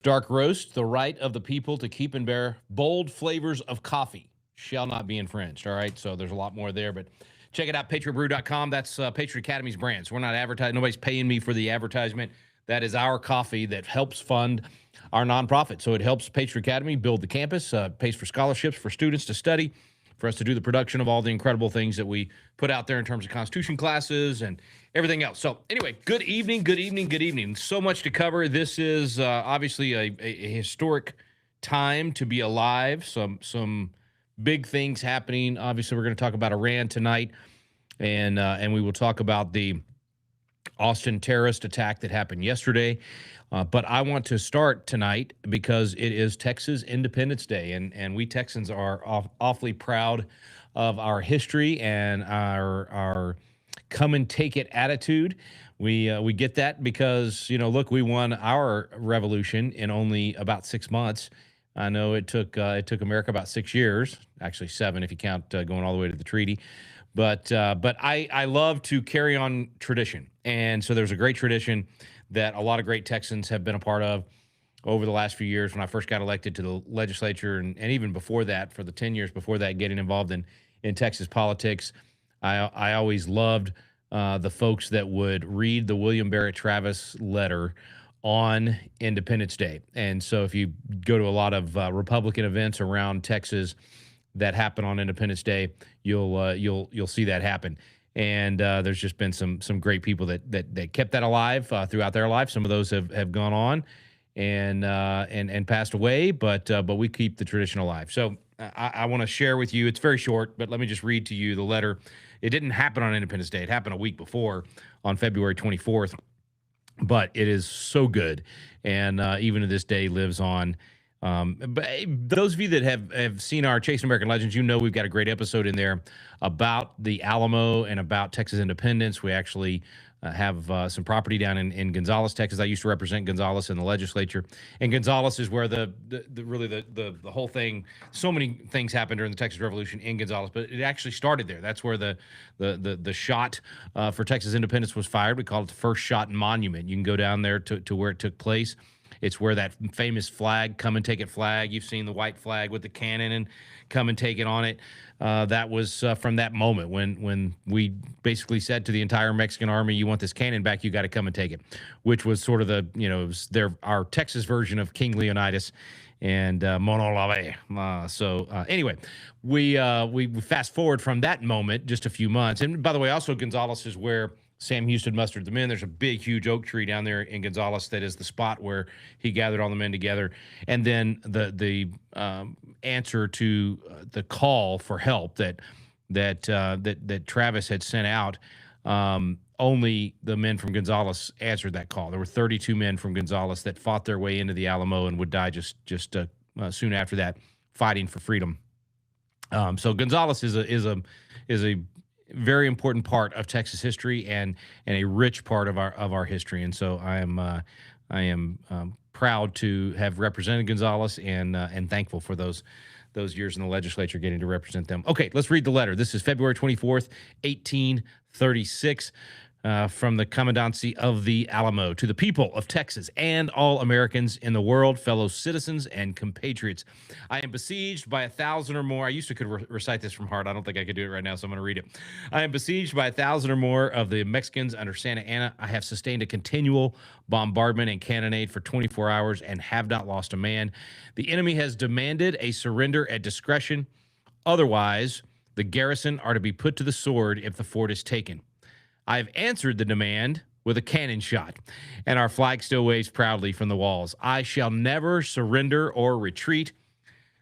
Dark roast, the right of the people to keep and bear bold flavors of coffee shall not be infringed. All right. So there's a lot more there, but check it out, patriotbrew.com. That's Patriot Academy's brand. So we're not advertising. Nobody's paying me for the advertisement. That is our coffee that helps fund our nonprofit. So it helps Patriot Academy build the campus, pays for scholarships for students to study, for us to do the production of all the incredible things that we put out there in terms of Constitution classes and everything else. So anyway, good evening, good evening, good evening. So much to cover. This is obviously a historic time to be alive. Some big things happening. Obviously, we're going to talk about Iran tonight, and we will talk about the Austin terrorist attack that happened yesterday. But I want to start tonight because it is Texas Independence Day, and we Texans are awfully proud of our history and our come and take it attitude. We get that because, look, we won our revolution in only about 6 months. I know it took America about 6 years, actually 7 if you count going all the way to the treaty. But I love to carry on tradition. And so there's a great tradition that a lot of great Texans have been a part of over the last few years. When I first got elected to the legislature, and even before that, for the 10 years before that, getting involved in Texas politics, I always loved the folks that would read the William Barrett Travis letter on Independence Day. And so if you go to a lot of Republican events around Texas that happen on Independence Day, you'll see that happen. And there's just been some great people that kept that alive throughout their life. Some of those have gone on and passed away, but we keep the tradition alive. So I want to share with you. It's very short, but let me just read to you the letter. It didn't happen on Independence Day. It happened a week before, on February 24th. But it is so good, and even to this day lives on. But those of you that have seen our Chasing American Legends, we've got a great episode in there about the Alamo and about Texas independence. We actually have some property down in Gonzales, Texas. I used to represent Gonzales in the legislature, and Gonzales is where the whole thing. So many things happened during the Texas Revolution in Gonzales, but it actually started there. That's where the shot for Texas independence was fired. We call it the first shot monument. You can go down there to where it took place. It's where that famous flag, come and take it flag. You've seen the white flag with the cannon and come and take it on it. That was from that moment when we basically said to the entire Mexican army, you want this cannon back, you got to come and take it, which was sort of our Texas version of King Leonidas and Mono Lave. So anyway, we fast forward from that moment just a few months. And by the way, also Gonzales is where Sam Houston mustered the men. There's a big, huge oak tree down there in Gonzales that is the spot where he gathered all the men together. And then the answer to the call for help that Travis had sent out, only the men from Gonzales answered that call. There were 32 men from Gonzales that fought their way into the Alamo and would die just soon after that, fighting for freedom. So Gonzales is a very important part of Texas history and a rich part of our history. And so I am proud to have represented Gonzales and thankful for those years in the legislature getting to represent them. Okay, let's read the letter. This is February 24th, 1836. From the Commandancy of the Alamo to the people of Texas and all Americans in the world, fellow citizens and compatriots. I am besieged by 1,000 or more. I used to could recite this from heart. I don't think I could do it right now, so I'm going to read it. I am besieged by 1,000 or more of the Mexicans under Santa Anna. I have sustained a continual bombardment and cannonade for 24 hours and have not lost a man. The enemy has demanded a surrender at discretion. Otherwise, the garrison are to be put to the sword if the fort is taken. I have answered the demand with a cannon shot, and our flag still waves proudly from the walls. I shall never surrender or retreat.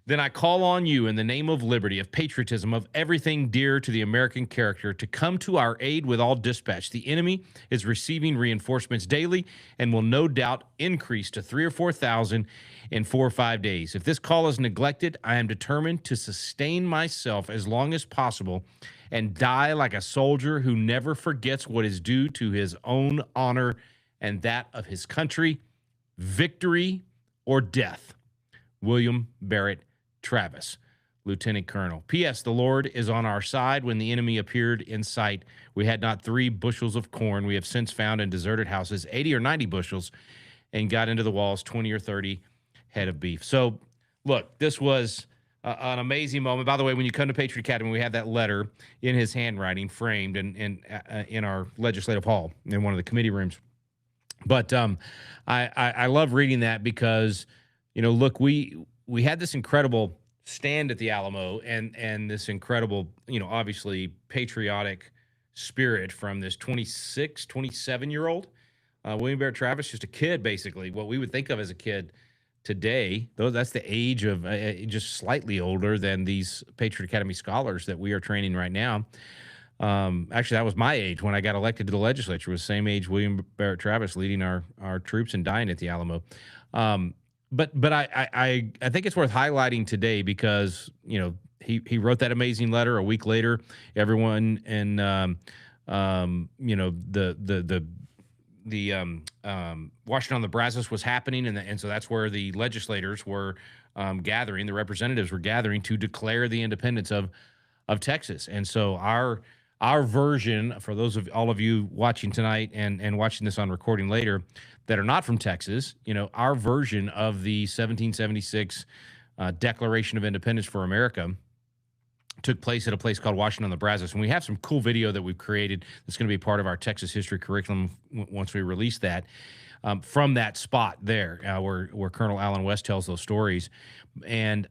Then I call on you in the name of liberty, of patriotism, of everything dear to the American character, to come to our aid with all dispatch. The enemy is receiving reinforcements daily and will no doubt increase to 3,000 or 4,000 in 4 or 5 days. If this call is neglected, I am determined to sustain myself as long as possible and die like a soldier who never forgets what is due to his own honor and that of his country. Victory or death. William Barrett Travis, Lieutenant Colonel. P.S. The Lord is on our side. When the enemy appeared in sight, we had not 3 bushels of corn. We have since found in deserted houses 80 or 90 bushels, and got into the walls 20 or 30 head of beef. So, look, this was an amazing moment. By the way, when you come to Patriot Academy, we have that letter in his handwriting framed in our legislative hall in one of the committee rooms. But I love reading that because, look, we had this incredible stand at the Alamo and this incredible, obviously patriotic spirit from this 26, 27-year-old William Barrett Travis, just a kid, basically, what we would think of as a kid today. Though that's the age of just slightly older than these Patriot Academy scholars that we are training right now. Actually, that was my age when I got elected to the legislature. Was the same age William Barrett Travis leading our troops and dying at the Alamo. But I think it's worth highlighting today because he wrote that amazing letter. A week later, everyone in Washington on the Brazos was happening, and so that's where the legislators were gathering. The representatives were gathering to declare the independence of Texas. And so our version, for those of all of you watching tonight and watching this on recording later that are not from Texas, our version of the 1776 Declaration of Independence for America took place at a place called Washington on the Brazos. And we have some cool video that we've created that's going to be part of our Texas history curriculum once we release that, from that spot there where Colonel Allen West tells those stories. And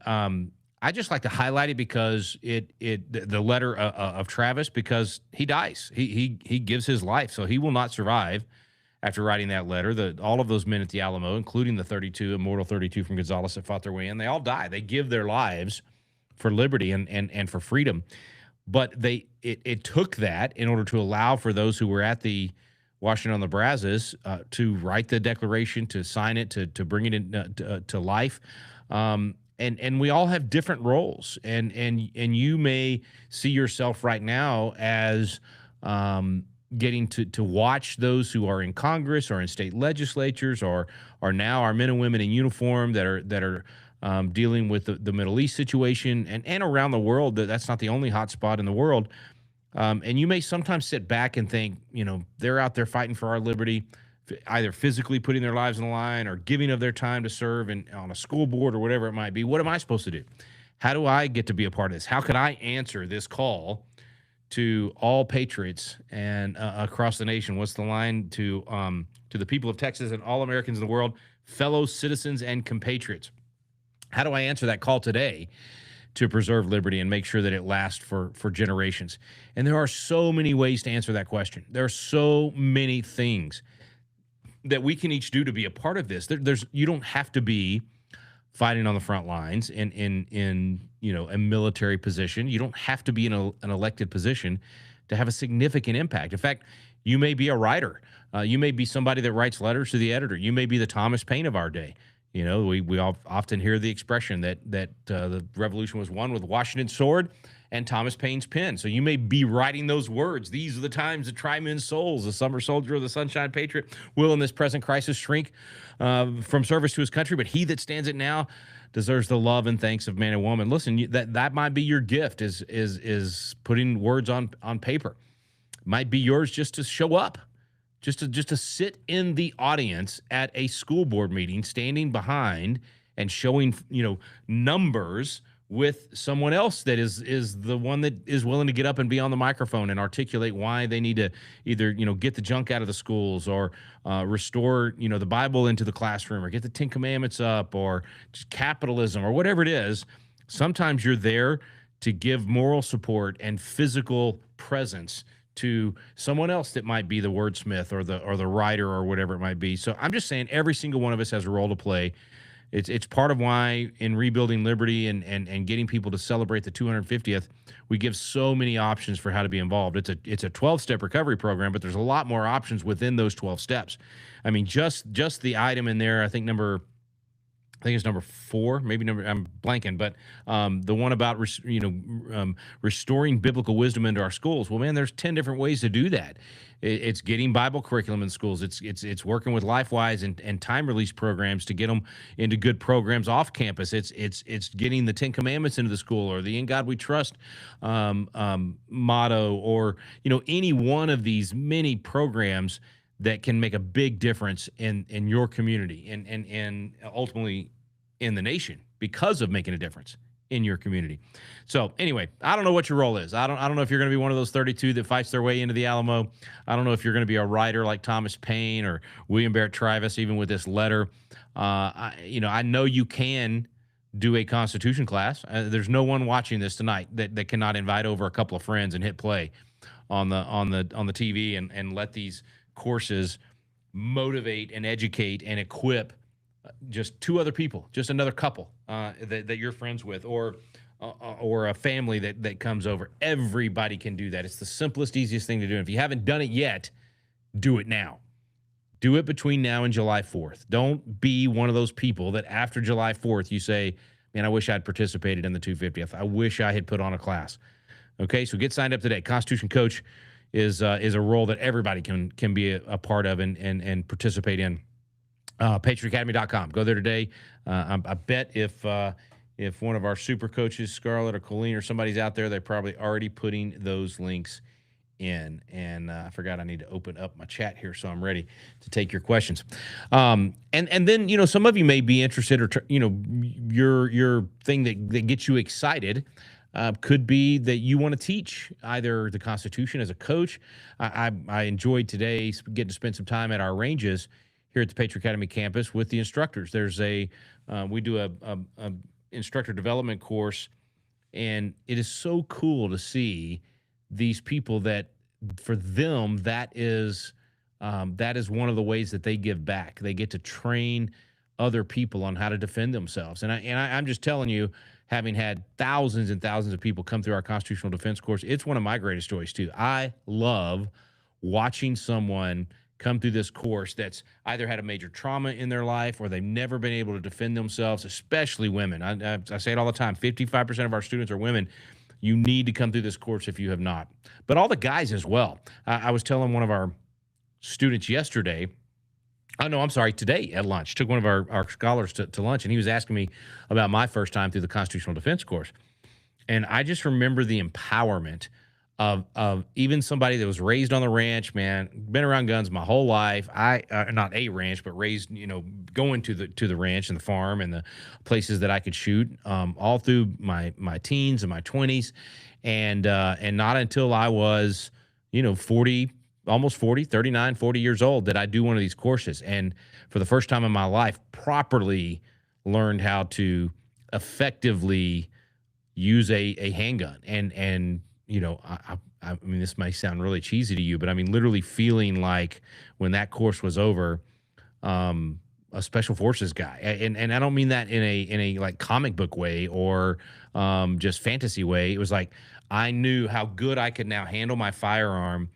I just like to highlight it because the letter of Travis, because he dies. He gives his life, so he will not survive after writing that letter. All of those men at the Alamo, including the 32, immortal 32 from Gonzales that fought their way in, they all die. They give their lives for liberty and for freedom. But it took that in order to allow for those who were at the Washington on the Brazos to write the declaration, to sign it, to bring it in to life. And we all have different roles, and you may see yourself right now as getting to watch those who are in Congress or in state legislatures or now our men and women in uniform that are dealing with the Middle East situation and around the world. That's not the only hot spot in the world. And you may sometimes sit back and think, they're out there fighting for our liberty, either physically putting their lives on the line or giving of their time to serve on a school board or whatever it might be. What am I supposed to do? How do I get to be a part of this? How can I answer this call to all patriots and across the nation? What's the line to the people of Texas and all Americans in the world, fellow citizens and compatriots? How do I answer that call today to preserve liberty and make sure that it lasts for generations? And there are so many ways to answer that question. There are so many things that we can each do to be a part of this. You don't have to be fighting on the front lines in a military position. You don't have to be in an elected position to have a significant impact. In fact, you may be a writer. You may be somebody that writes letters to the editor. You may be the Thomas Paine of our day. We often hear the expression that the revolution was won with Washington's sword and Thomas Paine's pen. So you may be writing those words. These are the times that try men's souls. The summer soldier of the sunshine patriot will in this present crisis shrink from service to his country, but he that stands it now deserves the love and thanks of man and woman. Listen, that might be your gift is putting words on paper. Might be yours just to show up. Just to sit in the audience at a school board meeting, standing behind and showing, numbers with someone else that is the one that is willing to get up and be on the microphone and articulate why they need to either, get the junk out of the schools or restore, the Bible into the classroom or get the 10 Commandments up or just capitalism or whatever it is. Sometimes you're there to give moral support and physical presence to someone else that might be the wordsmith or the writer or whatever it might be. So I'm just saying every single one of us has a role to play. It's part of why in rebuilding liberty and getting people to celebrate the 250th, we give so many options for how to be involved. It's a 12-step recovery program, but there's a lot more options within those 12 steps. I mean, just the item in there, I think it's number 4, maybe I'm blanking, but the one about restoring biblical wisdom into our schools. Well, man, there's 10 different ways to do that. It's getting Bible curriculum in schools. It's working with LifeWise and time release programs to get them into good programs off campus. It's getting the 10 Commandments into the school or the "In God We Trust" motto, or any one of these many programs that can make a big difference in your community and ultimately in the nation because of making a difference in your community. So anyway, I don't know what your role is. I don't know if you're going to be one of those 32 that fights their way into the Alamo. I don't know if you're going to be a writer like Thomas Paine or William Barrett Travis, even with this letter. I know you can do a Constitution class. There's no one watching this tonight that cannot invite over a couple of friends and hit play on the TV and let these courses motivate and educate and equip just two other people, just another couple that you're friends with, or a family that comes over. Everybody can do that. It's the simplest, easiest thing to do. And if you haven't done it yet, do it now. Do it between now and July 4th. Don't be one of those people that after July 4th you say, man, I wish I'd participated in the 250th. I wish I had put on a class. Okay, so get signed up today. Constitution Coach is a role that everybody can be a part of and participate in. PatriotAcademy.com. Go there today. I bet if one of our super coaches, Scarlett or Colleen or somebody's out there, they're probably already putting those links in. And I forgot I need to open up my chat here, so I'm ready to take your questions. And then some of you may be interested, or your thing that gets you excited. Could be that you want to teach either the Constitution as a coach. I enjoyed today getting to spend some time at our ranges here at the Patriot Academy campus with the instructors. There's we do a instructor development course, and it is so cool to see these people that for them that is one of the ways that they give back. They get to train other people on how to defend themselves. And I'm just telling you, having had thousands and thousands of people come through our constitutional defense course, it's one of my greatest joys too. I love watching someone come through this course that's either had a major trauma in their life or they've never been able to defend themselves, especially women. I say it all the time, 55% of our students are women. You need to come through this course if you have not. But all the guys as well. I was telling one of our students today at lunch, took one of our scholars to lunch, and he was asking me about my first time through the constitutional defense course. And I just remember the empowerment of even somebody that was raised on the ranch, man, been around guns my whole life. Not a ranch, but raised, going to the ranch and the farm and the places that I could shoot, all through my teens and my 20s. And not until I was, 40, almost 40, 39, 40 years old, that I do one of these courses. And for the first time in my life, properly learned how to effectively use a handgun. And I mean, this may sound really cheesy to you, but I mean, literally feeling like when that course was over, a special forces guy. And I don't mean that in a like comic book way or just fantasy way. It was like, I knew how good I could now handle my firearm,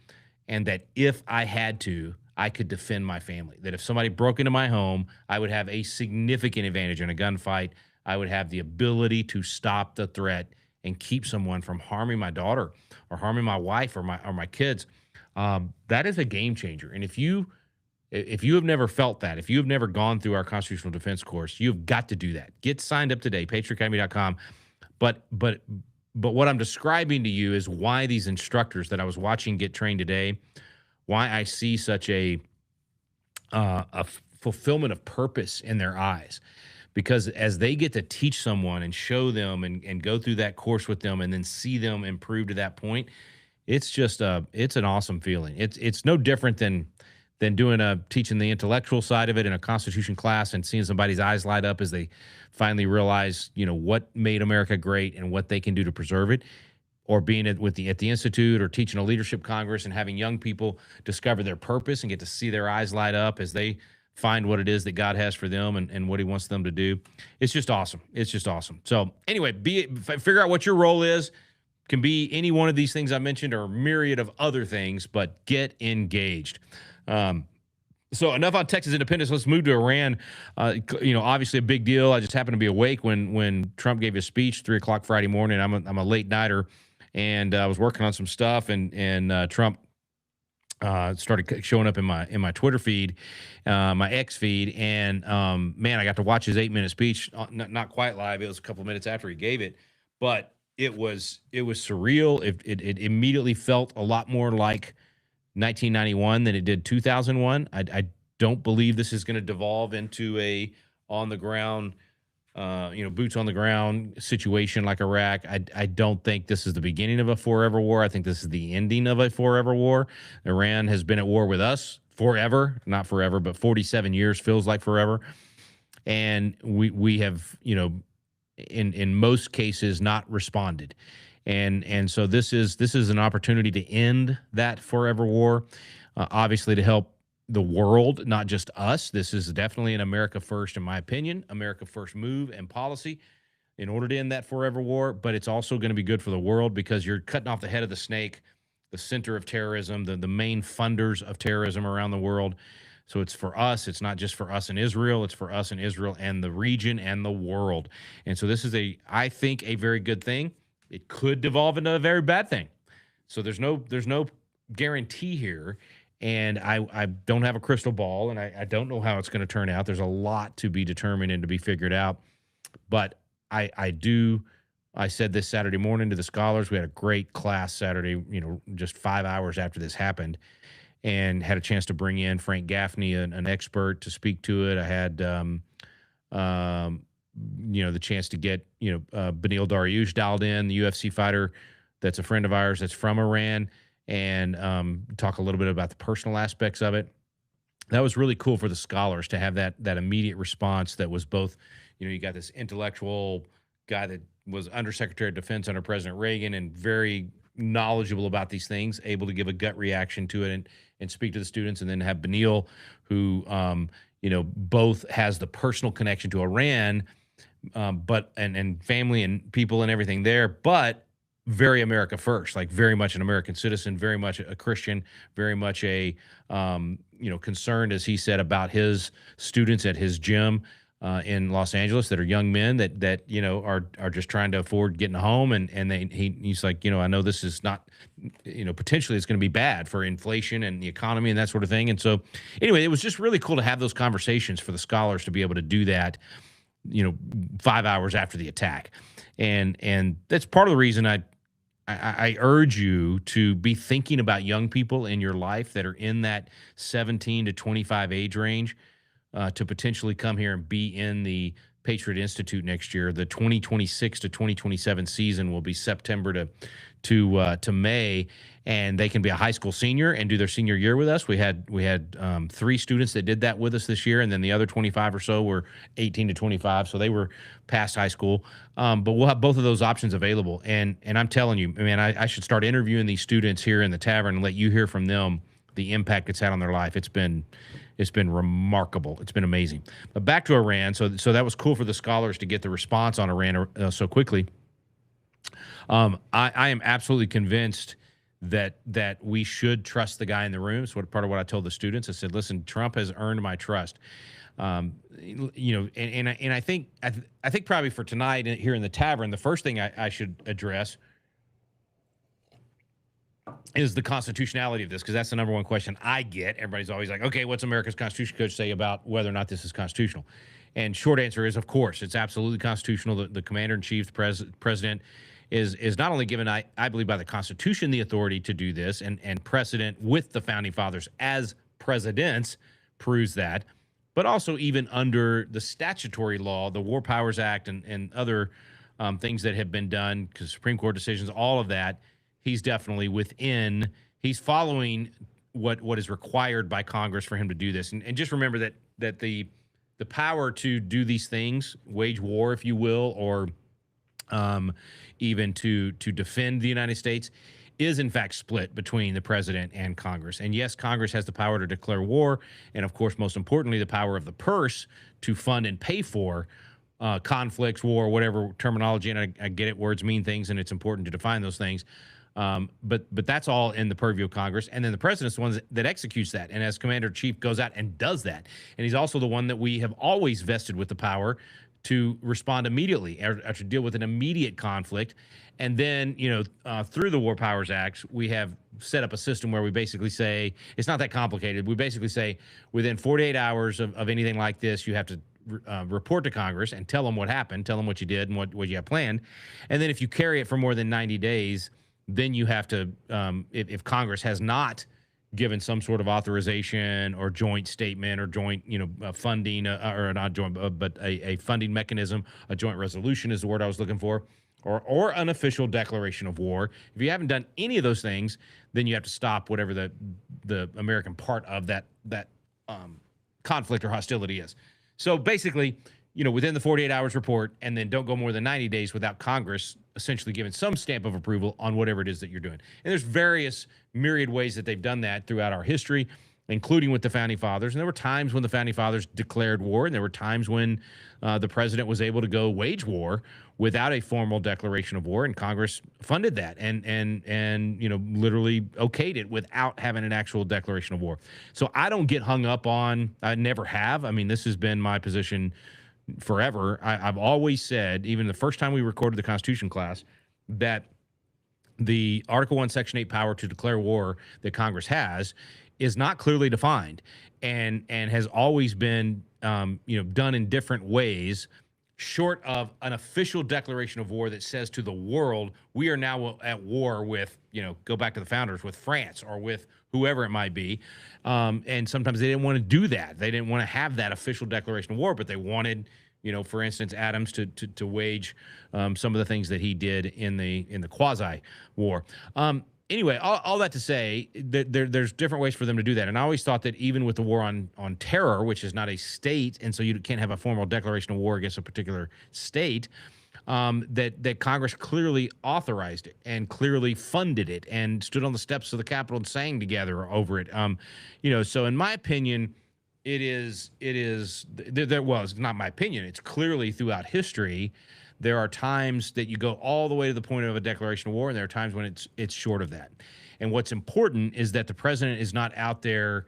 and that if I had to, I could defend my family. That if somebody broke into my home, I would have a significant advantage in a gunfight. I would have the ability to stop the threat and keep someone from harming my daughter or harming my wife or my kids. That is a game changer. And if you have never felt that, if you have never gone through our constitutional defense course, you've got to do that. Get signed up today, patriotacademy.com. But what I'm describing to you is why these instructors that I was watching get trained today, why I see such a fulfillment of purpose in their eyes. Because as they get to teach someone and show them and go through that course with them and then see them improve to that point, it's just it's an awesome feeling. It's no different than teaching the intellectual side of it in a Constitution class and seeing somebody's eyes light up as they finally realize, what made America great and what they can do to preserve it, or being at the Institute or teaching a leadership congress and having young people discover their purpose and get to see their eyes light up as they find what it is that God has for them and what he wants them to do. It's just awesome. It's just awesome. So anyway, figure out what your role is. Can be any one of these things I mentioned or a myriad of other things, but get engaged. So enough on Texas independence. Let's move to Iran. Obviously a big deal. I just happened to be awake when Trump gave his speech, 3:00 Friday morning. I'm a late nighter, and I was working on some stuff, and Trump started showing up in my Twitter feed, my X feed, and man, I got to watch his 8-minute speech. Not quite live. It was a couple of minutes after he gave it, but it was surreal. It immediately felt a lot more like 1991 than it did 2001. I don't believe this is going to devolve into a on the ground, boots on the ground situation like Iraq. I don't think this is the beginning of a forever war. I think this is the ending of a forever war. Iran has been at war with us forever, not forever, but 47 years feels like forever. And we have, in most cases not responded. And so this is an opportunity to end that forever war, obviously to help the world, not just us. This is definitely an America first, in my opinion, America first move and policy in order to end that forever war. But it's also going to be good for the world because you're cutting off the head of the snake, the center of terrorism, the main funders of terrorism around the world. So it's for us. It's not just for us in Israel. It's for us in Israel and the region and the world. And so this is I think, a very good thing. It could devolve into a very bad thing. So there's no guarantee here. And I don't have a crystal ball, and I don't know how it's going to turn out. There's a lot to be determined and to be figured out. But I said this Saturday morning to the scholars. We had a great class Saturday, just 5 hours after this happened, and had a chance to bring in Frank Gaffney, an expert, to speak to it. I had, the chance to get, Benil Dariush dialed in, the UFC fighter that's a friend of ours that's from Iran, and talk a little bit about the personal aspects of it. That was really cool for the scholars to have that immediate response that was both, you got this intellectual guy that was Undersecretary of Defense under President Reagan and very knowledgeable about these things, able to give a gut reaction to it and speak to the students, and then have Benil, who, both has the personal connection to Iran, but and family and people and everything there, but very America first, like very much an American citizen, very much a Christian, very much a, concerned, as he said, about his students at his gym in Los Angeles that are young men that are just trying to afford getting home. And he's like, I know this is not, potentially it's going to be bad for inflation and the economy and that sort of thing. And so anyway, it was just really cool to have those conversations for the scholars to be able to do that, 5 hours after the attack. And that's part of the reason I urge you to be thinking about young people in your life that are in that 17 to 25 age range, to potentially come here and be in the Patriot Institute next year. The 2026 to 2027 season will be September to May, and they can be a high school senior and do their senior year with us. We had 3 students that did that with us this year, and then the other 25 or so were 18 to 25, so they were past high school. But we'll have both of those options available. And I'm telling you, man, I should start interviewing these students here in the Tavern and let you hear from them the impact it's had on their life. It's been remarkable. It's been amazing. But back to Iran. So that was cool for the scholars to get the response on Iran so quickly. I am absolutely convinced that we should trust the guy in the room. It's part of what I told the students. I said, listen, Trump has earned my trust. And I think probably for tonight here in the Tavern, the first thing I should address is the constitutionality of this, because that's the number one question I get. Everybody's always like, okay, what's America's Constitution coach say about whether or not this is constitutional? And short answer is, of course, it's absolutely constitutional. The commander-in-chief, the president, is not only given, I believe, by the Constitution the authority to do this, and precedent with the Founding Fathers as presidents proves that, but also even under the statutory law, the War Powers Act and other things that have been done, because Supreme Court decisions, all of that, he's definitely he's following what is required by Congress for him to do this. And just remember that the power to do these things, wage war, if you will, or even to defend the United States, is in fact split between the president and Congress. And yes, Congress has the power to declare war, and of course, most importantly, the power of the purse to fund and pay for conflicts, war, whatever terminology. And I get it, words mean things, and it's important to define those things. But that's all in the purview of Congress. And then the president's the one that executes that. And as commander-in-chief goes out and does that. And he's also the one that we have always vested with the power to respond immediately or to deal with an immediate conflict. And then, through the War Powers Act, we have set up a system where we basically say, it's not that complicated. We basically say within 48 hours of anything like this, you have to report to Congress and tell them what happened, tell them what you did and what you have planned. And then if you carry it for more than 90 days, then you have to, if Congress has not given some sort of authorization or joint statement or joint, funding, or not joint, but a funding mechanism. A joint resolution is the word I was looking for, or an official declaration of war. If you haven't done any of those things, then you have to stop whatever the American part of that conflict or hostility is. So basically, within the 48 hours report, and then don't go more than 90 days without Congress essentially giving some stamp of approval on whatever it is that you're doing. And there's various myriad ways that they've done that throughout our history, including with the Founding Fathers. And there were times when the Founding Fathers declared war, and there were times when the president was able to go wage war without a formal declaration of war, and Congress funded that and literally okayed it without having an actual declaration of war. So I don't get hung up on, I never have. I mean, this has been my position forever. I've always said, even the first time we recorded the Constitution class, that the Article 1, Section 8 power to declare war that Congress has is not clearly defined and has always been done in different ways, short of an official declaration of war that says to the world, we are now at war with, go back to the founders, with France or with whoever it might be. And sometimes they didn't want to do that. They didn't want to have that official declaration of war, but they wanted, for instance, Adams to wage some of the things that he did in the quasi war. Anyway, all that to say that there's different ways for them to do that. And I always thought that even with the war on terror, which is not a state, and so you can't have a formal declaration of war against a particular state, that Congress clearly authorized it and clearly funded it and stood on the steps of the Capitol and sang together over it. So in my opinion, it's not my opinion. It's clearly throughout history. There are times that you go all the way to the point of a declaration of war, and there are times when it's short of that. And what's important is that the president is not out there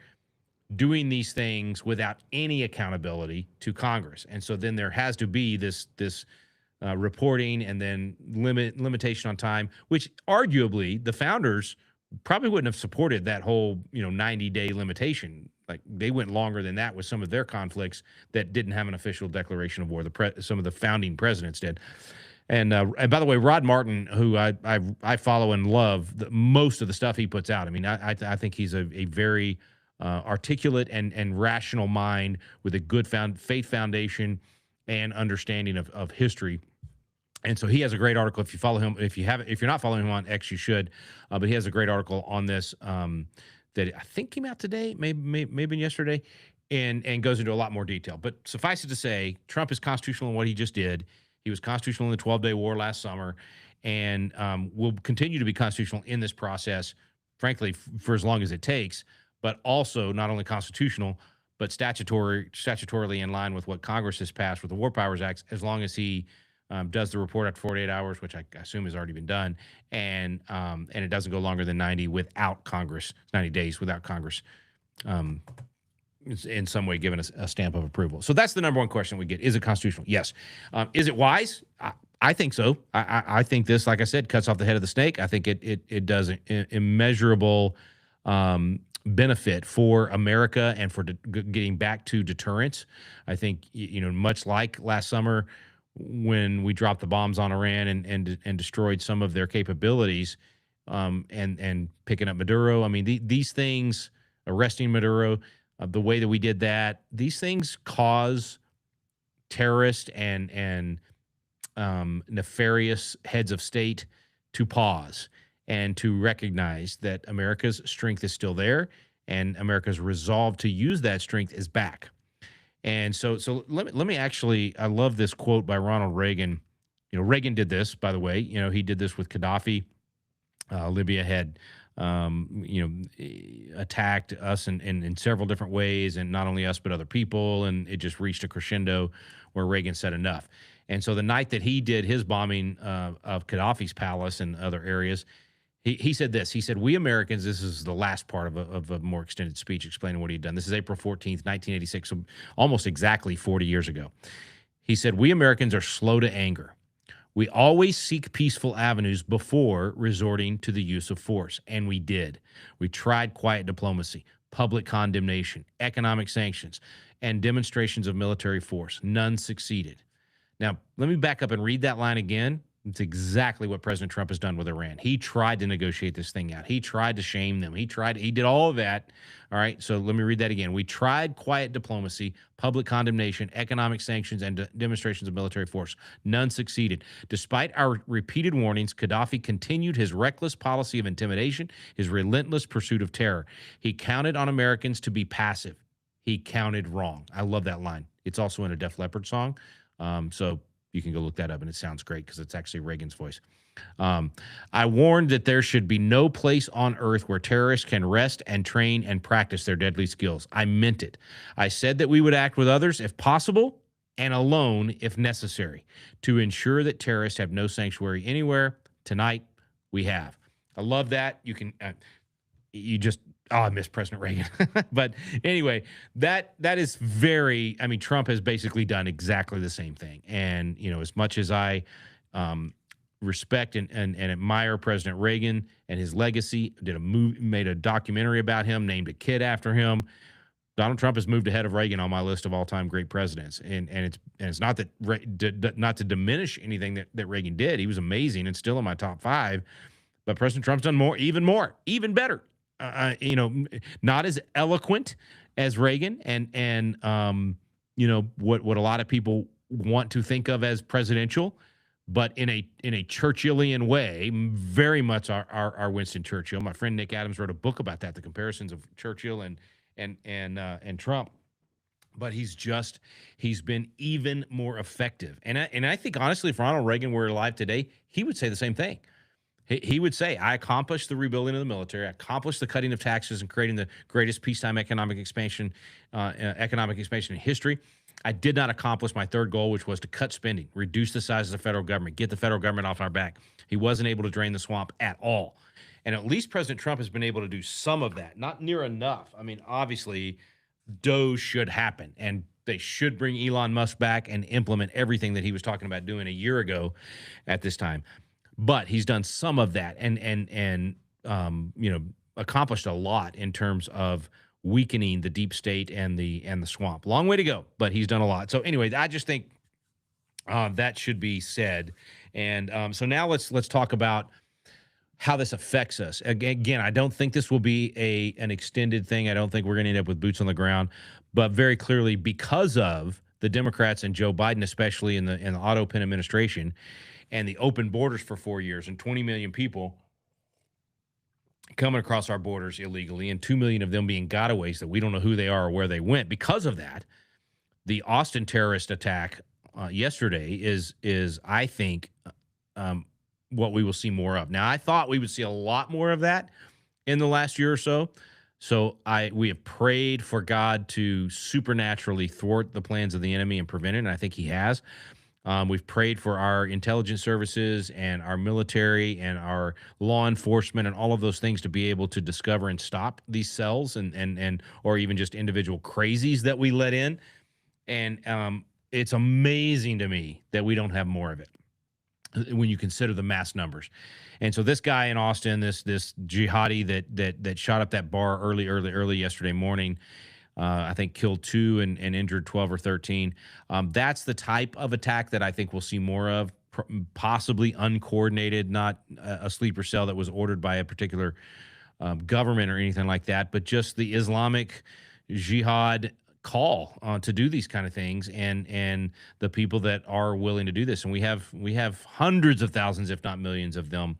doing these things without any accountability to Congress. And so then there has to be this reporting and then limitation on time, which arguably the founders probably wouldn't have supported that whole 90-day limitation. Like, they went longer than that with some of their conflicts that didn't have an official declaration of war. Some of the founding presidents did. And by the way, Rod Martin, who I follow and love, most of the stuff he puts out. I mean, I think he's a very articulate and rational mind with a good faith foundation and understanding of history. And so he has a great article. If you follow him, if you're not following him on X, you should. But he has a great article on this that I think came out today, maybe yesterday, and goes into a lot more detail. But suffice it to say, Trump is constitutional in what he just did. He was constitutional in the 12-day war last summer, and will continue to be constitutional in this process, frankly, for as long as it takes. But also not only constitutional, but statutorily in line with what Congress has passed with the War Powers Act, as long as he does the report after 48 hours, which I assume has already been done, and it doesn't go longer than 90 without Congress, 90 days without Congress in some way given a stamp of approval. So that's the number one question we get. Is it constitutional? Yes. Is it wise? I think so. I think this, like I said, cuts off the head of the snake. I think it does immeasurable benefit for America and for getting back to deterrence. I think, much like last summer, when we dropped the bombs on Iran and destroyed some of their capabilities, and picking up Maduro. I mean, these things, arresting Maduro, the way that we did that, these things cause terrorist and nefarious heads of state to pause and to recognize that America's strength is still there and America's resolve to use that strength is back. And so let me actually, I love this quote by Ronald Reagan. Reagan did this, by the way. He did this with Gaddafi. Libya had, attacked us in several different ways, and not only us, but other people. And it just reached a crescendo where Reagan said enough. And so the night that he did his bombing of Gaddafi's palace and other areas, he said this. He said, we Americans, this is the last part of a more extended speech explaining what he'd done. This is April 14th, 1986, so almost exactly 40 years ago. He said, we Americans are slow to anger. We always seek peaceful avenues before resorting to the use of force. And we did. We tried quiet diplomacy, public condemnation, economic sanctions, and demonstrations of military force. None succeeded. Now, let me back up and read that line again, It's exactly what President Trump has done with Iran. He tried to negotiate this thing out. He tried to shame them. He did all of that. All right. So let me read that again. We tried quiet diplomacy, public condemnation, economic sanctions, and demonstrations of military force. None succeeded. Despite our repeated warnings, Gaddafi continued his reckless policy of intimidation, his relentless pursuit of terror. He counted on Americans to be passive. He counted wrong. I love that line. It's also in a Def Leppard song. So you can go look that up, and it sounds great because it's actually Reagan's voice. I warned that there should be no place on earth where terrorists can rest and train and practice their deadly skills. I meant it. I said that we would act with others if possible and alone if necessary to ensure that terrorists have no sanctuary anywhere. Tonight, we have. I love that. You can, I miss President Reagan. But anyway, that is very, I mean, Trump has basically done exactly the same thing. And, as much as I respect and admire President Reagan and his legacy, made a documentary about him, named a kid after him. Donald Trump has moved ahead of Reagan on my list of all-time great presidents. And it's not that not to diminish anything that Reagan did. He was amazing and still in my top 5. But President Trump's done more, even better. Not as eloquent as Reagan, and what a lot of people want to think of as presidential, but in a Churchillian way, very much our Winston Churchill. My friend Nick Adams wrote a book about that, the comparisons of Churchill and Trump. But he's been even more effective, and I think honestly, if Ronald Reagan were alive today, he would say the same thing. He would say, I accomplished the rebuilding of the military, I accomplished the cutting of taxes and creating the greatest peacetime economic expansion in history. I did not accomplish my third goal, which was to cut spending, reduce the size of the federal government, get the federal government off our back. He wasn't able to drain the swamp at all. And at least President Trump has been able to do some of that, not near enough. I mean, obviously, those should happen, and they should bring Elon Musk back and implement everything that he was talking about doing a year ago at this time. But he's done some of that and accomplished a lot in terms of weakening the deep state and the swamp. Long way to go, but he's done a lot. So anyway, I just think that should be said. And so now let's talk about how this affects us. Again, I don't think this will be an extended thing. I don't think we're going to end up with boots on the ground. But very clearly, because of the Democrats and Joe Biden, especially in the Otto Penn administration, and the open borders for 4 years and 20 million people coming across our borders illegally and 2 million of them being gotaways that we don't know who they are or where they went. Because of that, the Austin terrorist attack yesterday is I think, what we will see more of. Now, I thought we would see a lot more of that in the last year or so. So we have prayed for God to supernaturally thwart the plans of the enemy and prevent it, and I think he has. We've prayed for our intelligence services and our military and our law enforcement and all of those things to be able to discover and stop these cells and or even just individual crazies that we let in. And it's amazing to me that we don't have more of it when you consider the mass numbers. And so this guy in Austin, this jihadi that shot up that bar early yesterday morning, I think killed 2 and injured 12 or 13. That's the type of attack that I think we'll see more of, possibly uncoordinated, not a sleeper cell that was ordered by a particular government or anything like that, but just the Islamic jihad call to do these kind of things, and the people that are willing to do this. And we have hundreds of thousands, if not millions of them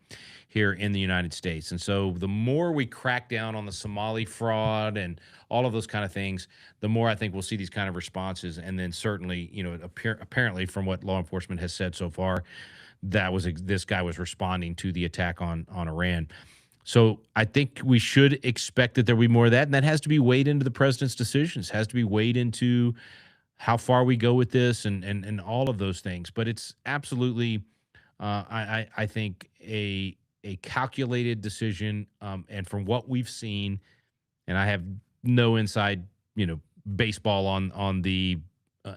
here in the United States. And so the more we crack down on the Somali fraud and all of those kind of things, the more I think we'll see these kind of responses. And then certainly, apparently from what law enforcement has said so far, this guy was responding to the attack on Iran. So I think we should expect that there will be more of that. And that has to be weighed into the president's decisions, has to be weighed into how far we go with this and all of those things. But it's absolutely, I think, a calculated decision. And from what we've seen, and I have no inside, baseball on the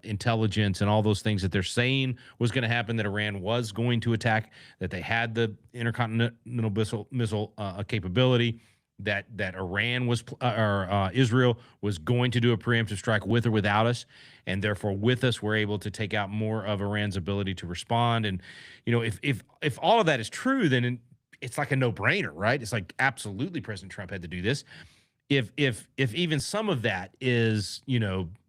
intelligence and all those things that they're saying was going to happen, that Iran was going to attack, that they had the intercontinental missile capability, that Iran was or Israel was going to do a preemptive strike with or without us, and therefore with us we're able to take out more of Iran's ability to respond. And if all of that is true, then it's like a no-brainer, right? It's like absolutely President Trump had to do this. If even some of that is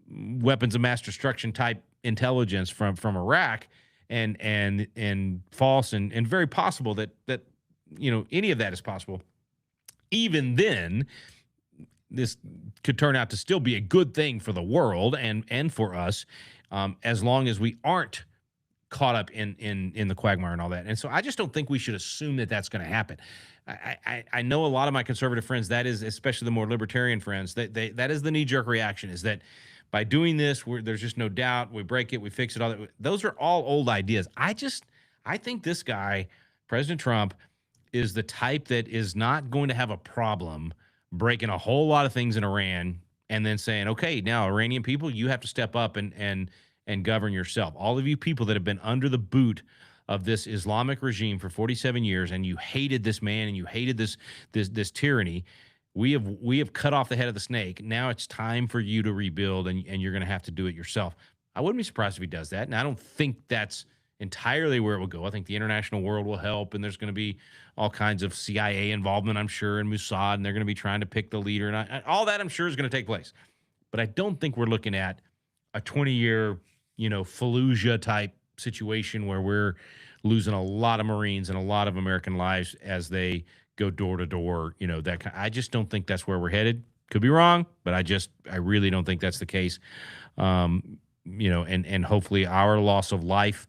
weapons of mass destruction type intelligence from Iraq and false and very possible that any of that is possible, even then this could turn out to still be a good thing for the world and for us, as long as we aren't caught up in the quagmire and all that. And so I just don't think we should assume that that's going to happen. I know a lot of my conservative friends, that is, especially the more libertarian friends, that is the knee-jerk reaction, is that by doing this, there's just no doubt, we break it, we fix it, all that. Those are all old ideas. I think this guy, President Trump, is the type that is not going to have a problem breaking a whole lot of things in Iran and then saying, okay, now Iranian people, you have to step up and govern yourself. All of you people that have been under the boot of this Islamic regime for 47 years, and you hated this man and you hated this tyranny, we have cut off the head of the snake. Now it's time for you to rebuild, and you're going to have to do it yourself. I wouldn't be surprised if he does that. And I don't think that's entirely where it will go. I think the international world will help, and there's going to be all kinds of CIA involvement, I'm sure, and Mossad, and they're going to be trying to pick the leader, and all that, I'm sure, is going to take place. But I don't think we're looking at a 20-year, Fallujah type situation where we're losing a lot of Marines and a lot of American lives as they go door to door. I just don't think that's where we're headed. Could be wrong, but I really don't think that's the case. And hopefully our loss of life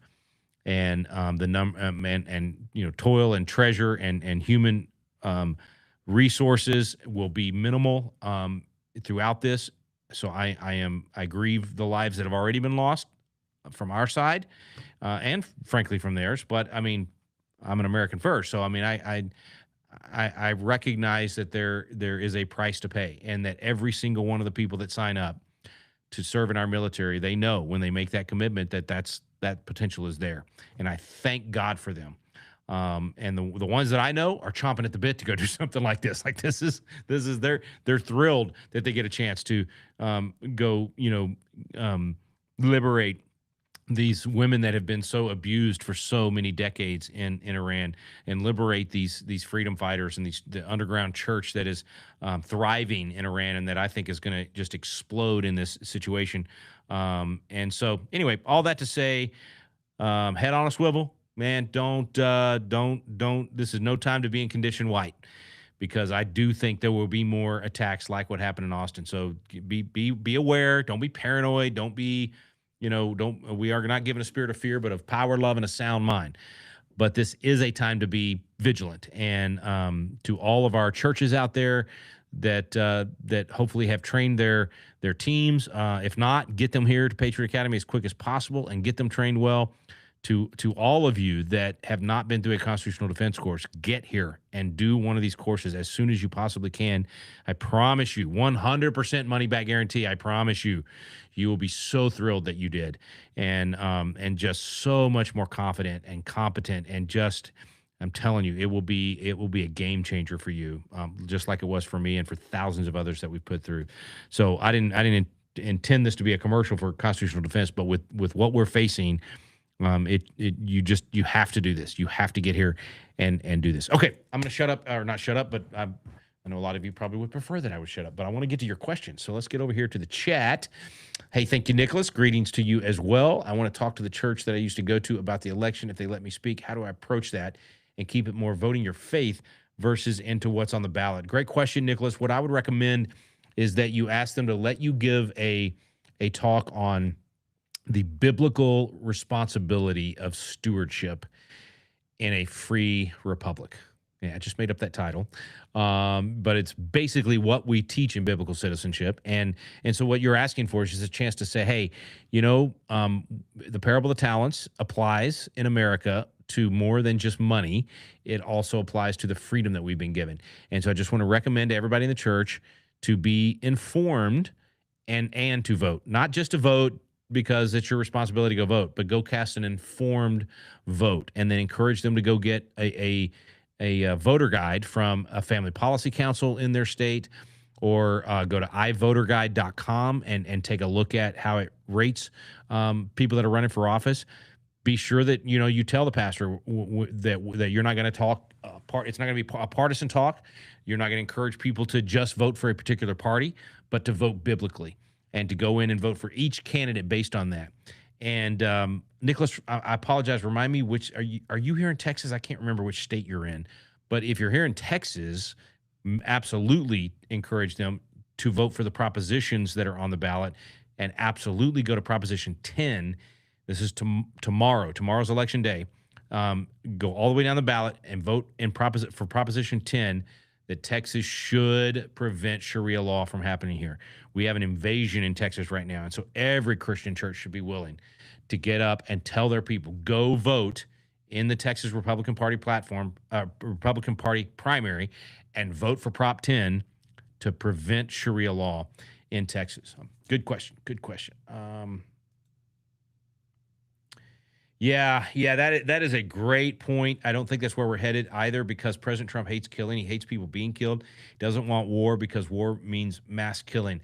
and the number and toil and treasure and human resources will be minimal throughout this. So I grieve the lives that have already been lost from our side, and frankly from theirs. But I mean, I'm an American first, so I mean, I recognize that there is a price to pay, and that every single one of the people that sign up to serve in our military, they know when they make that commitment that potential is there, and I thank God for them. And the ones that I know are chomping at the bit to go do something like this. Like this is they're thrilled that they get a chance to go liberate these women that have been so abused for so many decades in Iran, and liberate these freedom fighters and the underground church that is thriving in Iran, and that I think is going to just explode in this situation. And so anyway, all that to say, head on a swivel, man. Don't. This is no time to be in condition white, because I do think there will be more attacks like what happened in Austin. So be aware. Don't be paranoid. Don't be, we are not given a spirit of fear, but of power, love, and a sound mind. But this is a time to be vigilant. And to all of our churches out there that hopefully have trained their teams, if not, get them here to Patriot Academy as quick as possible and get them trained well. To all of you that have not been through a constitutional defense course, get here and do one of these courses as soon as you possibly can. I promise you, 100% money back guarantee. I promise you, you will be so thrilled that you did, and just so much more confident and competent, and just, I'm telling you, it will be a game changer for you, just like it was for me and for thousands of others that we've put through. So I didn't intend this to be a commercial for constitutional defense, but with what we're facing. You have to do this. You have to get here and do this. Okay, I'm going to shut up, or not shut up, but I know a lot of you probably would prefer that I would shut up, but I want to get to your questions. So let's get over here to the chat. Hey, thank you, Nicholas. Greetings to you as well. I want to talk to the church that I used to go to about the election. If they let me speak, how do I approach that and keep it more voting your faith versus into what's on the ballot? Great question, Nicholas. What I would recommend is that you ask them to let you give a talk on the biblical responsibility of stewardship in a free republic. Yeah, I just made up that title. But it's basically what we teach in biblical citizenship. And so what you're asking for is just a chance to say, hey, the parable of the talents applies in America to more than just money. It also applies to the freedom that we've been given. And so I just want to recommend to everybody in the church to be informed and to vote, not just to vote because it's your responsibility to go vote, but go cast an informed vote, and then encourage them to go get a voter guide from a family policy council in their state, or go to ivoterguide.com and take a look at how it rates people that are running for office. Be sure that you tell the pastor that you're not going to talk it's not going to be a partisan talk. You're not going to encourage people to just vote for a particular party, but to vote biblically and to go in and vote for each candidate based on that. And Nicholas, I apologize. Remind me, which are you here in Texas? I can't remember which state you're in, but if you're here in Texas, absolutely encourage them to vote for the propositions that are on the ballot, and absolutely go to Proposition 10. This is tomorrow. Tomorrow's election day. Go all the way down the ballot and vote for Proposition 10, that Texas should prevent Sharia law from happening here. We have an invasion in Texas right now, and so every Christian church should be willing to get up and tell their people, go vote in the Texas Republican Party Republican Party primary, and vote for Prop 10 to prevent Sharia law in Texas. Good question. Good question. Yeah, that is a great point. I don't think that's where we're headed either, because President Trump hates killing. He hates people being killed. He doesn't want war because war means mass killing.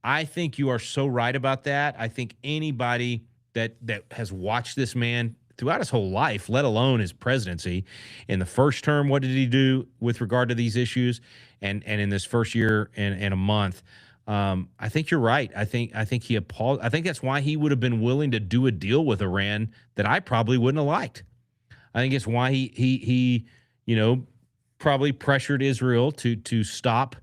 I think you are so right about that. I think anybody that has watched this man throughout his whole life, let alone his presidency, in the first term, what did he do with regard to these issues? And in this first year and a month, I think you're right. I think he appalled. I think that's why he would have been willing to do a deal with Iran that I probably wouldn't have liked. I think it's why he probably pressured Israel to stop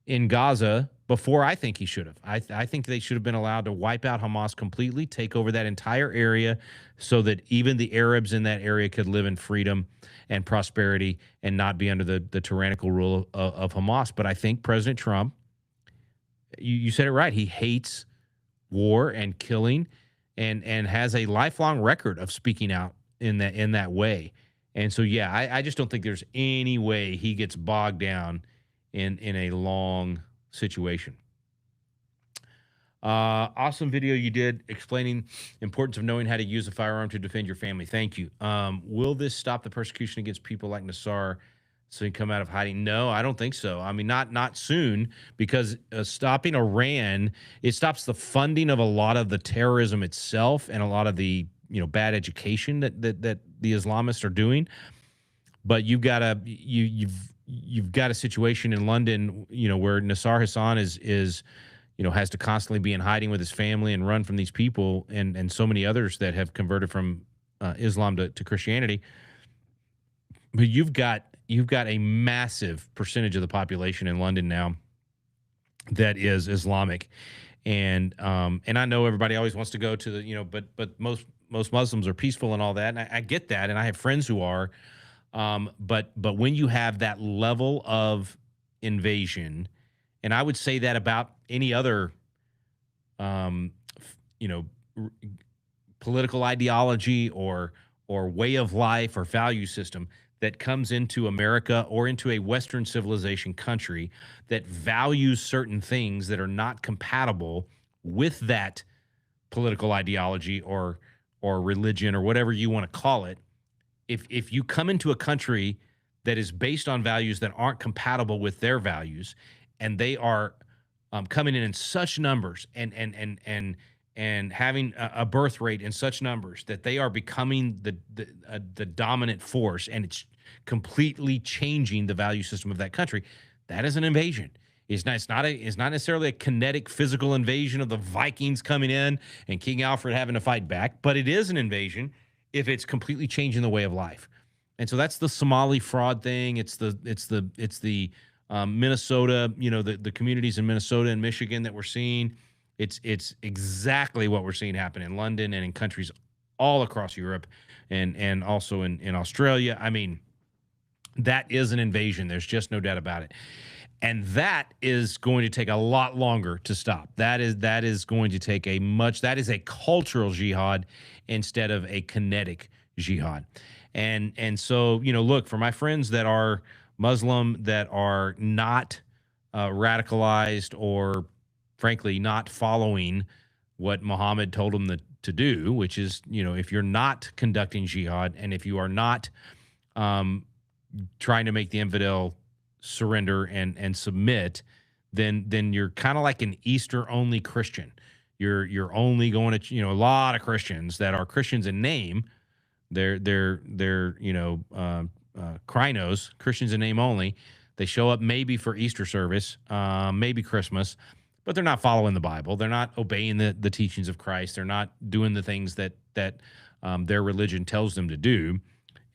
in Gaza before I think he should have. I think they should have been allowed to wipe out Hamas completely, take over that entire area, so that even the Arabs in that area could live in freedom and prosperity and not be under the tyrannical rule of Hamas. But I think President Trump, you said it right. He hates war and killing, and has a lifelong record of speaking out in that way. And so, yeah, I just don't think there's any way he gets bogged down in a long situation. Awesome video you did explaining importance of knowing how to use a firearm to defend your family. Thank you. Will this stop the persecution against people like Nassar so he can come out of hiding? No, I don't think so. I mean, not soon, because stopping Iran, it stops the funding of a lot of the terrorism itself and a lot of the bad education that the Islamists are doing. But you've got a situation in London, where Nassar Hassan is has to constantly be in hiding with his family and run from these people, and so many others that have converted from Islam to Christianity. But you've got a massive percentage of the population in London now that is Islamic, and I know everybody always wants to go to the but most Muslims are peaceful and all that, and I get that, and I have friends who are, but when you have that level of invasion, and I would say that about any other political ideology or way of life or value system that comes into America or into a Western civilization country that values certain things that are not compatible with that political ideology or religion or whatever you want to call it. If you come into a country that is based on values that aren't compatible with their values, and they are coming in such numbers and having a birth rate in such numbers that they are becoming the dominant force, and it's completely changing the value system of that country, that is an invasion. It's not necessarily a kinetic physical invasion of the Vikings coming in and King Alfred having to fight back, but it is an invasion if it's completely changing the way of life. And so that's the Somali fraud thing. It's the Minnesota, the communities in Minnesota and Michigan that we're seeing. It's exactly what we're seeing happen in London and in countries all across Europe and also in Australia. I mean, that is an invasion. There's just no doubt about it. And that is going to take a lot longer to stop. That is going to take that is a cultural jihad instead of a kinetic jihad. And so, look, for my friends that are Muslim, that are not radicalized or frankly not following what Muhammad told them to do, which is, if you're not conducting jihad and if you are not, trying to make the infidel surrender and submit, then you're kind of like an Easter only Christian. You're only going to, a lot of Christians that are Christians in name. They're Crinos, Christians in name only. They show up maybe for Easter service, maybe Christmas, but they're not following the Bible. They're not obeying the teachings of Christ. They're not doing the things that their religion tells them to do,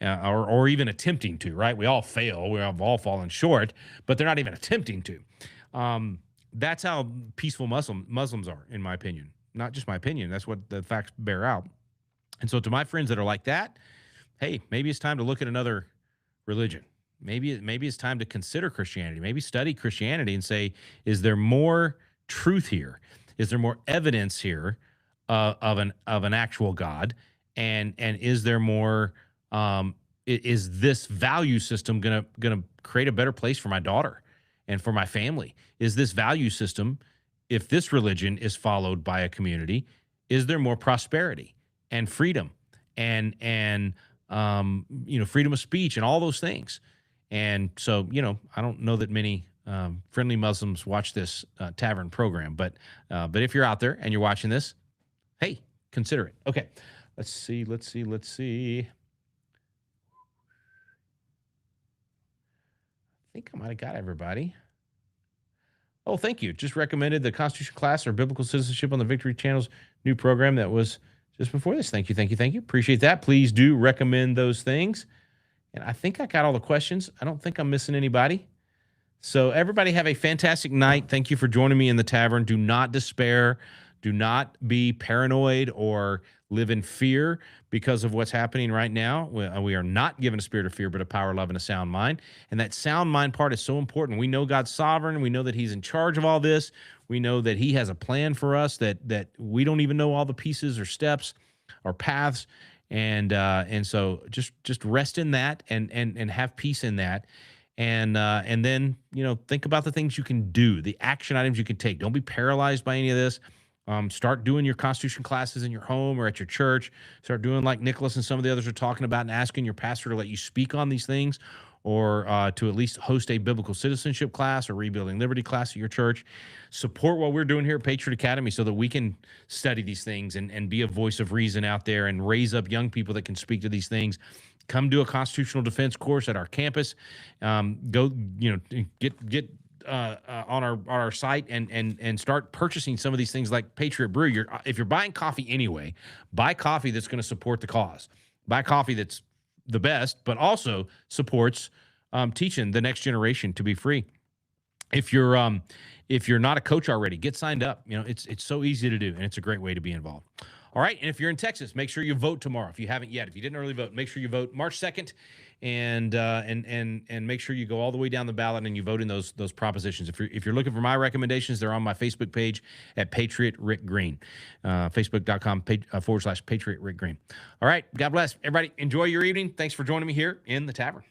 or even attempting to. Right? We all fail. We have all fallen short, but they're not even attempting to. That's how peaceful Muslims are, in my opinion. Not just my opinion. That's what the facts bear out. And so, to my friends that are like that, hey, maybe it's time to look at another religion. Maybe it's time to consider Christianity. Maybe study Christianity and say, is there more truth here? Is there more evidence here of an actual God? And is there more? Is this value system gonna create a better place for my daughter and for my family? Is this value system, if this religion is followed by a community, is there more prosperity and freedom and freedom of speech and all those things? And so, I don't know that many friendly Muslims watch this Tavern program, but if you're out there and you're watching this, hey, consider it. Okay, let's see. I think I might have got everybody. Oh, thank you. Just recommended the Constitution class or biblical citizenship on the Victory Channel's new program that was just before this. Thank you. Appreciate that. Please do recommend those things. And I think I got all the questions. I don't think I'm missing anybody. So everybody have a fantastic night. Thank you for joining me in the Tavern. Do not despair. Do not be paranoid or live in fear because of what's happening right now. We are not given a spirit of fear, but a power, love, and a sound mind. And that sound mind part is so important. We know God's sovereign. We know that he's in charge of all this. We know that he has a plan for us that we don't even know all the pieces or steps or paths. And so just rest in that and have peace in that. And then, think about the things you can do, the action items you can take. Don't be paralyzed by any of this. Start doing your Constitution classes in your home or at your church. Start doing like Nicholas and some of the others are talking about, and asking your pastor to let you speak on these things, or to at least host a biblical citizenship class or rebuilding liberty class at your church. Support what we're doing here at Patriot Academy so that we can study these things and be a voice of reason out there and raise up young people that can speak to these things. Come do a constitutional defense course at our campus. Go, get on our site and start purchasing some of these things like Patriot Brew. If you're buying coffee anyway, buy coffee that's going to support the cause. Buy coffee that's the best, but also supports teaching the next generation to be free. If you're not a coach already, get signed up. It's so easy to do, and it's a great way to be involved. All right, and if you're in Texas, make sure you vote tomorrow. If you haven't yet, if you didn't early vote, make sure you vote March 2nd, and make sure you go all the way down the ballot and you vote in those propositions. If you're looking for my recommendations, they're on my Facebook page at Patriot Rick Green, facebook.com/Patriot Rick Green. All right, God bless everybody. Enjoy your evening. Thanks for joining me here in the Tavern.